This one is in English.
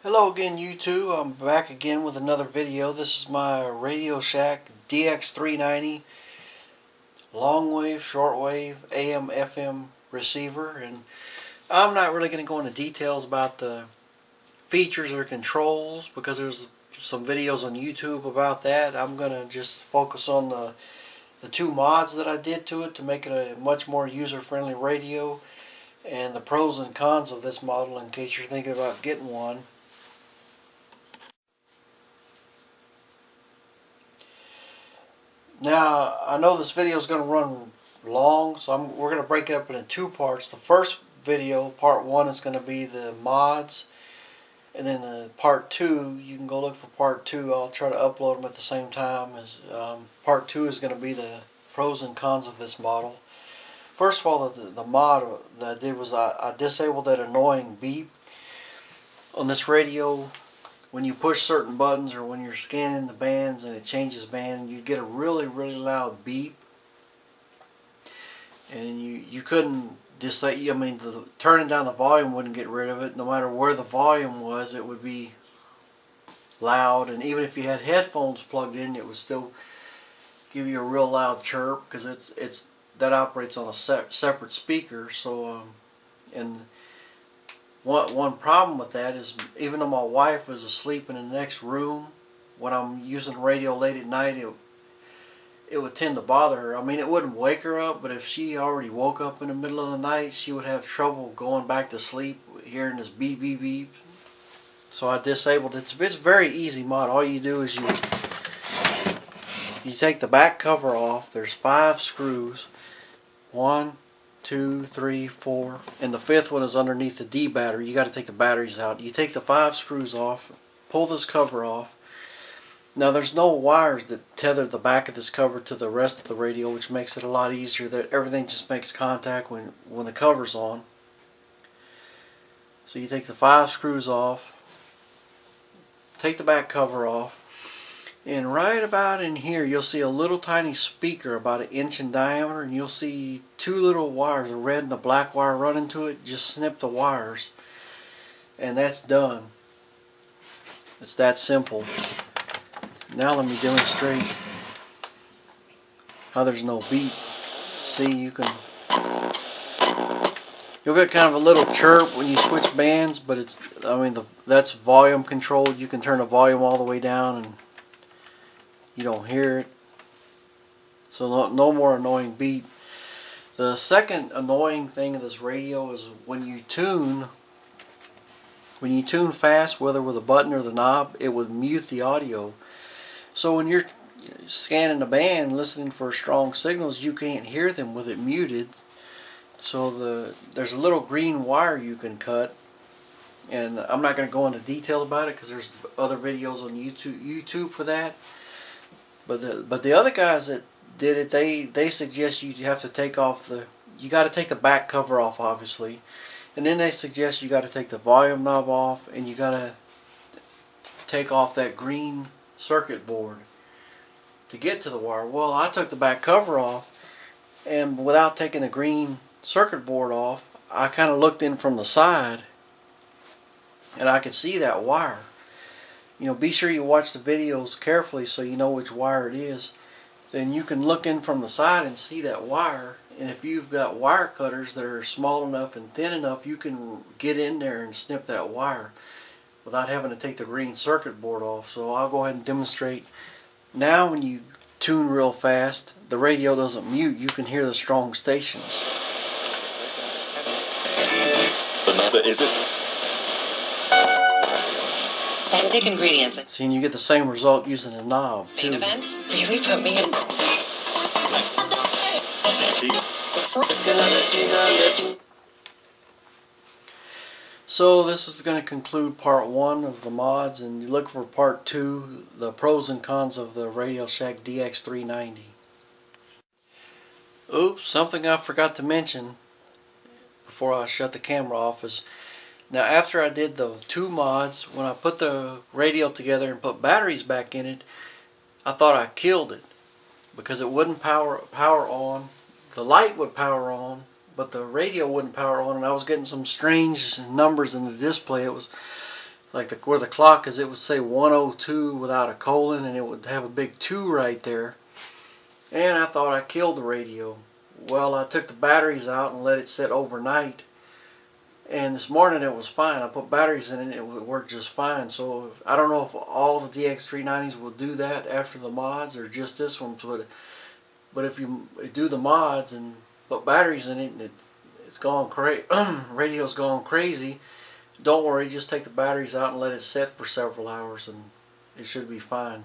Hello again YouTube, I'm back again with another video. This is my Radio Shack DX390 long wave, shortwave, AM, FM receiver, and I'm not really going to go into details about the features or controls because there's some videos on YouTube about that. I'm going to just focus on the two mods that I did to it to make it a much more user-friendly radio and the pros and cons of this model in case you're thinking about getting one. Now, I know this video is going to run long, so we're going to break it up into two parts. The first video, part one, is going to be the mods, and then part two, you can go look for part two. I'll try to upload them at the same time as part two is going to be the pros and cons of this model. First of all, the mod that I did was I disabled that annoying beep on this radio. When you push certain buttons or when you're scanning the bands and it changes band, you get a really loud beep, and you couldn't turning down the volume wouldn't get rid of it. No matter where the volume was, it would be loud, and even if you had headphones plugged in, it would still give you a real loud chirp because it's that operates on a separate speaker. So and one problem with that is, even though my wife is asleep in the next room, when I'm using the radio late at night, it would tend to bother her. I mean, it wouldn't wake her up, but if she already woke up in the middle of the night, she would have trouble going back to sleep hearing this beep beep beep. So I disabled it. It's a very easy mod. All you do is you take the back cover off. There's 5 screws. 1, 2, 3, 4, and the 5th one is underneath the D battery. You got to take the batteries out. You take the 5 screws off, pull this cover off. Now there's no wires that tether the back of this cover to the rest of the radio, which makes it a lot easier. That everything just makes contact when the cover's on. So you take the 5 screws off, take the back cover off, and right about in here you'll see a little tiny speaker about 1 inch in diameter, and you'll see 2 little wires, a red and a black wire, running to it. Just snip the wires and that's done. It's that simple. Now let me demonstrate how there's no beep. See, you'll get kind of a little chirp when you switch bands, but that's volume controlled. You can turn the volume all the way down and you don't hear it. So no more annoying beep. The second annoying thing of this radio is when you tune fast, whether with a button or the knob, it would mute the audio. So when you're scanning the band listening for strong signals, you can't hear them with it muted. So there's a little green wire you can cut, and I'm not going to go into detail about it because there's other videos on YouTube for that. But the other guys that did it, they suggest you have to take off you got to take the back cover off, obviously, and then they suggest you got to take the volume knob off, and you got to take off that green circuit board to get to the wire. Well, I took the back cover off, and without taking the green circuit board off, I kind of looked in from the side, and I could see that wire. Be sure you watch the videos carefully so you know which wire it is. Then you can look in from the side and see that wire. And if you've got wire cutters that are small enough and thin enough, you can get in there and snip that wire without having to take the green circuit board off. So I'll go ahead and demonstrate. Now when you tune real fast, the radio doesn't mute. You can hear the strong stations. But is it? Authentic ingredients. See, and you get the same result using a knob too. Main event really put me in. So this is going to conclude part 1 of the mods, and you look for part 2, the pros and cons of the Radio Shack DX390. Oops, something I forgot to mention before I shut the camera off is, now after I did the 2 mods, when I put the radio together and put batteries back in it, I thought I killed it because it wouldn't power on. The light would power on, but the radio wouldn't power on, and I was getting some strange numbers in the display. It was like where the clock is, it would say 102 without a colon, and it would have a big 2 right there. And I thought I killed the radio. Well, I took the batteries out and let it sit overnight. And this morning it was fine. I put batteries in it and it worked just fine. So I don't know if all the DX390s will do that after the mods or just this one would. But if you do the mods and put batteries in it and it's gone crazy, radio's gone crazy, don't worry, just take the batteries out and let it set for several hours and it should be fine.